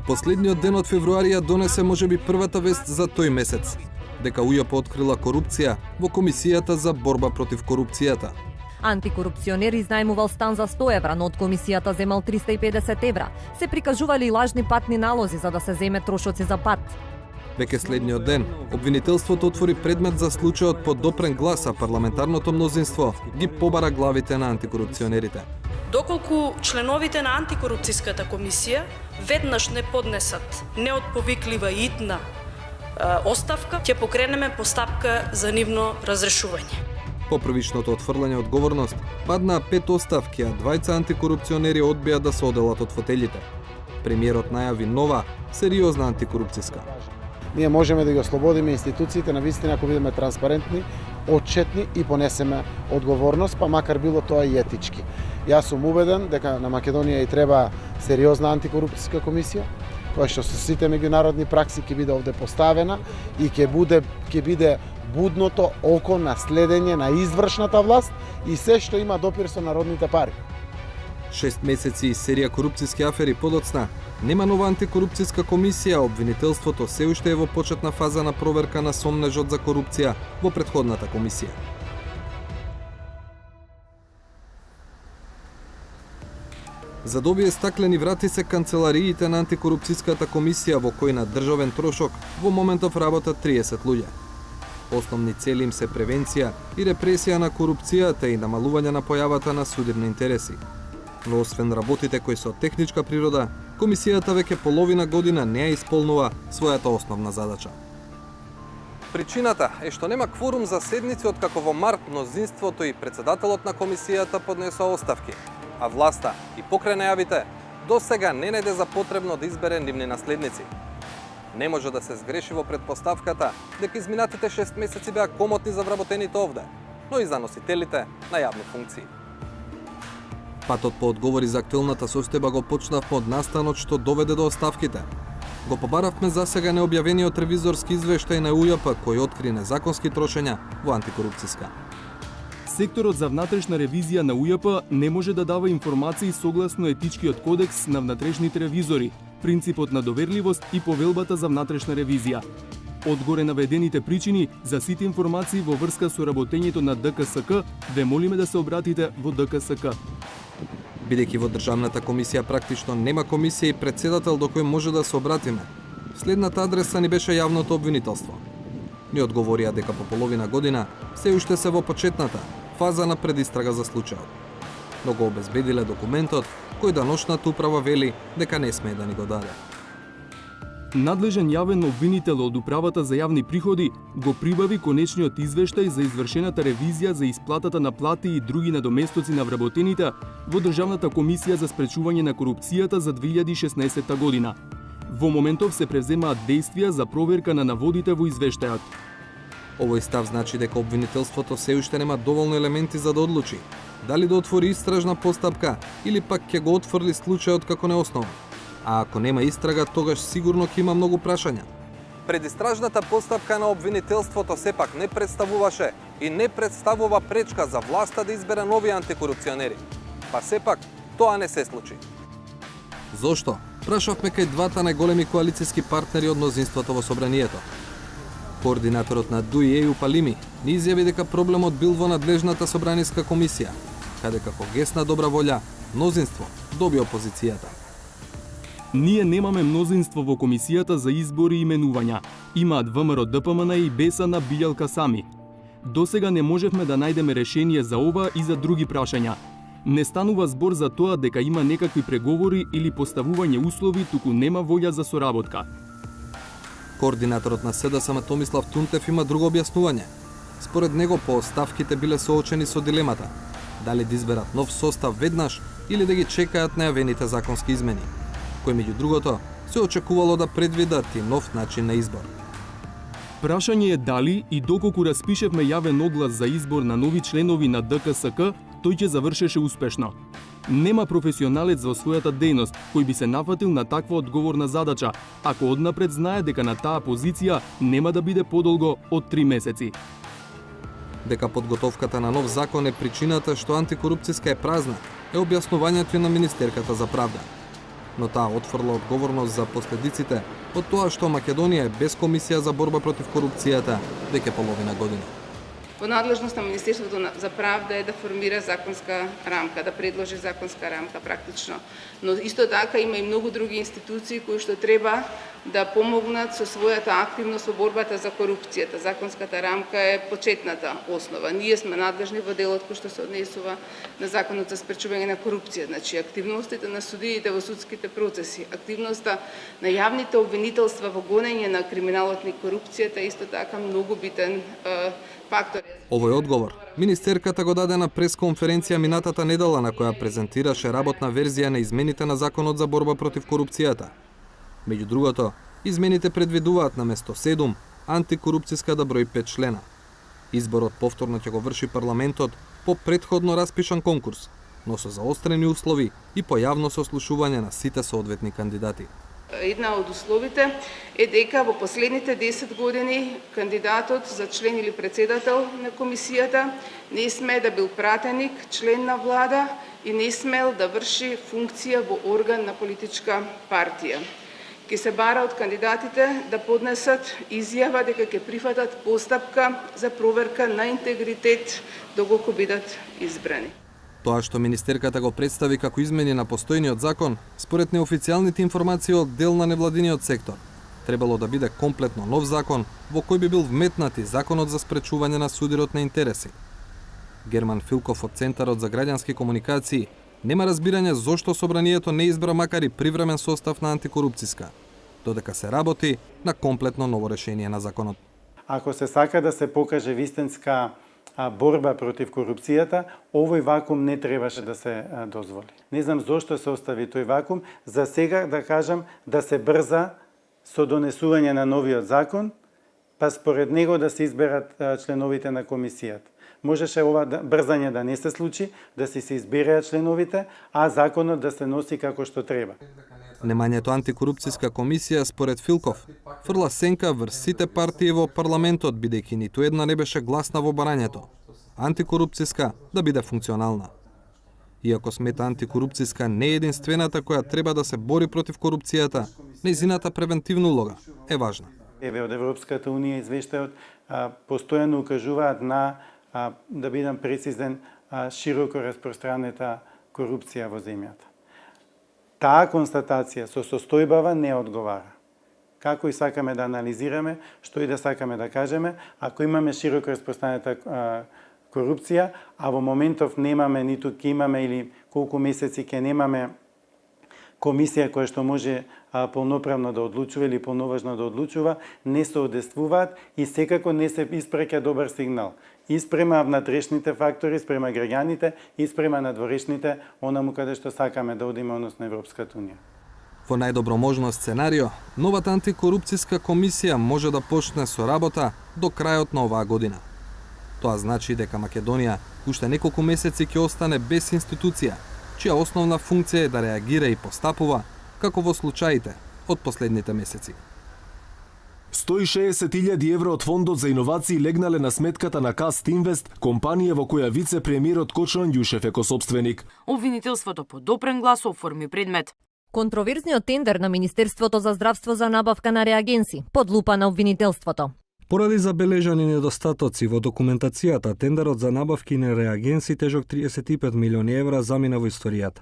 Последниот ден од февруари ја донесе можеби првата вест за тој месец, дека УЈП открила корупција во Комисијата за борба против корупцијата. Антикорупционер изнајмувал стан за 100 евра, но од комисијата земал 350 евра. Се прикажували и лажни патни налози за да се земе трошоци за пат. Веќе следниот ден, обвинителството отвори предмет за случајот по допрен глас, а парламентарното мнозинство ги побара главите на антикорупционерите. Доколку членовите на антикорупцијската комисија веднаш не поднесат неотповиклива и итна оставка, ќе покренеме постапка за нивно разрешување. По првичното отфрлање одговорност, паднаа 5 оставки, а двајца антикорупционери одбија да се оделат од фотелите. Премиерот најави нова, сериозна антикорупцијска. Ние можеме да ги ослободиме институциите на вистина ако бидеме транспарентни, отчетни и понесеме одговорност, па макар било тоа и етички. Јас сум убеден дека на Македонија и треба сериозна антикорупцијска комисија, која што со сите меѓународни пракси ќе биде овде поставена и ќе биде будното око на следење на извршната власт и се што има допир со народните пари. 6 месеци и серија корупцијски афери подоцна, нема нова антикорупцијска комисија, обвинителството се уште е во почетна фаза на проверка на сомнежот за корупција во претходната комисија. За да овие стаклени врати се канцелариите на антикорупцијската комисија во кој на државен трошок во моментов работат 30 луѓе. Основни цели им се превенција и репресија на корупцијата и намалување на појавата на судирни интереси. Но освен работите кои се од техничка природа, комисијата веќе половина година не ја исполнува својата основна задача. Причината е што нема кворум за седници откако во март мнозинството и председателот на комисијата поднесоа оставки, а власта и покрај најавите до сега не најде за потребно да избере нивни наследници. Не може да се сгреши во предпоставката дека изминатите 6 месеци беа комотни за вработените овде, но и за носителите на јавни функции. Патот по одговори за актуелната состојба го почнавме од настанот што доведе до оставките. Го побаравме засега необјавениот ревизорски извештај на УЈП кој откри незаконски трошења во антикорупцијска. Секторот за внатрешна ревизија на УЈП не може да дава информации согласно етичкиот кодекс на внатрешните ревизори, принципот на доверливост и повелбата за внатрешна ревизија. Одгоре наведените причини за сите информации во врска со работењето на ДКСК, ве молиме да се обратите во ДКСК. Бидејќи во Државната комисија практично нема комисија и председател до кој може да се обратиме, следната адреса ни беше јавното обвинителство. Ни одговорија дека по половина година се уште се во почетната фаза на предистрага за случајот. Но го обезбедиле документот кој даношната управа вели дека не смее да ни го даде. Надлежен јавен обвинител од Управата за јавни приходи го прибави конечниот извештај за извршената ревизија за исплатата на плати и други надоместоци на вработените во Државната комисија за спречување на корупцијата за 2016 година. Во моментов се превземаат действија за проверка на наводите во извештајот. Овој став значи дека обвинителството се уште нема доволно елементи за да одлучи дали да отвори истражна постапка или пак ќе го отфрли случајот како неоснован. А ако нема истрага, тогаш сигурно ќе има многу прашања. Предистражната постапка на обвинителството сепак не представуваше и не представува пречка за власта да избере нови антикорупционери. Па сепак тоа не се случи. Зошто? Прашавме кај двата најголеми коалициски партнери од мнозинството во собранието. Координаторот на ДУИ Ејуп Алими ни изјави дека проблемот бил во надлежната собраниска комисија, каде како гест на добра волја, мнозинство доби опозицијата. Ние немаме мнозинство во комисијата за избори и именувања. Имаат ВМРО ДПМН и Бесана Билјалка сами. Досега не можевме да најдеме решение за ова и за други прашања. Не станува збор за тоа дека има некакви преговори или поставување услови, туку нема волја за соработка. Координаторот на СДСМ Томислав Тунтев има друго објаснување. Според него по оставките биле соочени со дилемата дали да изберат нов состав веднаш или да ги чекаат најавените законски измени, кој меѓу другото се очекувало да предвидат и нов начин на избор. Прашање е дали и доколку распишевме јавен оглас за избор на нови членови на ДКСК, тој ќе завршеше успешно. Нема професионалец во својата дејност кој би се нафатил на таква одговорна задача, ако однапред знае дека на таа позиција нема да биде подолго од 3 месеци. Дека подготовката на нов закон е причината што антикорупцијска е празна, е објаснувањето и на Министерката за правда. но таа отфрла одговорност за последиците од тоа што Македонија е без комисија за борба против корупцијата веќе половина година. Во надлежност на Министерството за правда е да формира законска рамка, да предложи законска рамка практично. Но исто така има и многу други институции кои што треба да помогнат со својата активност во борбата за корупцијата. Законската рамка е почетната основа. Ние сме надлежни во делот кој што се однесува на Законот за спречување на корупција. Значи, активностите на судиите во судските процеси, активноста на јавните обвинителства во гонење на криминалот и корупцијата е исто така многу битен фактор. Овој одговор министерката го даде на пресконференција минатата недела на која презентираше работна верзија на измените на Законот за борба против корупцијата. Меѓу другото, измените предвидуваат наместо 7 антикорупцијска да брои 5 члена. Изборот повторно ќе го врши парламентот по претходно распишан конкурс, но со заострени услови и по јавно сослушување на сите соодветни кандидати. Една од условите е дека во последните 10 години кандидатот за член или председател на комисијата не смее да бил пратеник, член на влада и не смел да врши функција во орган на политичка партија. Ке се бара од кандидатите да поднесат изјава дека ќе прифатат постапка за проверка на интегритет доколку бидат избрани. Тоа што министерката го представи како измени на постојниот закон, според неофицијалните информации од дел на невладиниот сектор, требало да биде комплетно нов закон во кој би бил вметнат и Законот за спречување на судирот на интереси. Герман Филков од Центарот за граѓански комуникации нема разбирање зошто собранието не избра макар и привремен состав на антикорупцијска, додека се работи на комплетно ново решение на законот. Ако се сака да се покаже вистинска борба против корупцијата, овој вакуум не требаше да се дозволи. Не знам зошто се остави тој вакуум. За сега, да кажам, да се брза со донесување на новиот закон, па според него да се изберат членовите на комисијата. Можеше ова брзање да не се случи, да се избереат членовите, а законот да се носи како што треба. Немањето антикорупцијска комисија, според Филков, фрла сенка врз сите партии во парламентот, бидејќи ниту една не беше гласна во барањето. Антикорупцијска да биде функционална. Иако смета антикорупцијска не е единствената која треба да се бори против корупцијата, нејзината превентивна улога е важна. Еве од Европската унија извештајот постојано укажуваат на, да бидам прецизен, широко распространета корупција во земјата. Таа констатација со состојбава не одговара. Како и сакаме да анализираме, што и да сакаме да кажеме, ако имаме широко распространета корупција, а во моментов немаме, ниту ќе имаме или колку месеци ќе немаме комисија која што може полноправно да одлучува или полноважно да одлучува, не се одействуваат и секако не се испраќа добар сигнал. И спрема внатрешните фактори, спрема граѓаните, и спрема надворешните, онаму каде што сакаме да одиме, односно Европската унија. Во најдобро можно сценарио, новата антикорупцијска комисија може да почне со работа до крајот на оваа година. Тоа значи дека Македонија уште неколку месеци ќе остане без институција, чија основна функција е да реагира и постапува, како во случаите од последните месеци. 160.000 евро од фондот за иновации легнале на сметката на Каст Инвест, компанија во која вице-премиерот Кочан Јушев е косопственик. Обвинителството по допрен глас оформи предмет. Контроверзниот тендер на Министерството за здравство за набавка на реагенси под лупа на обвинителството. Поради забележани недостатоци во документацијата, тендерот за набавки на реагенси тежок 35 милиони евра замина во историјата.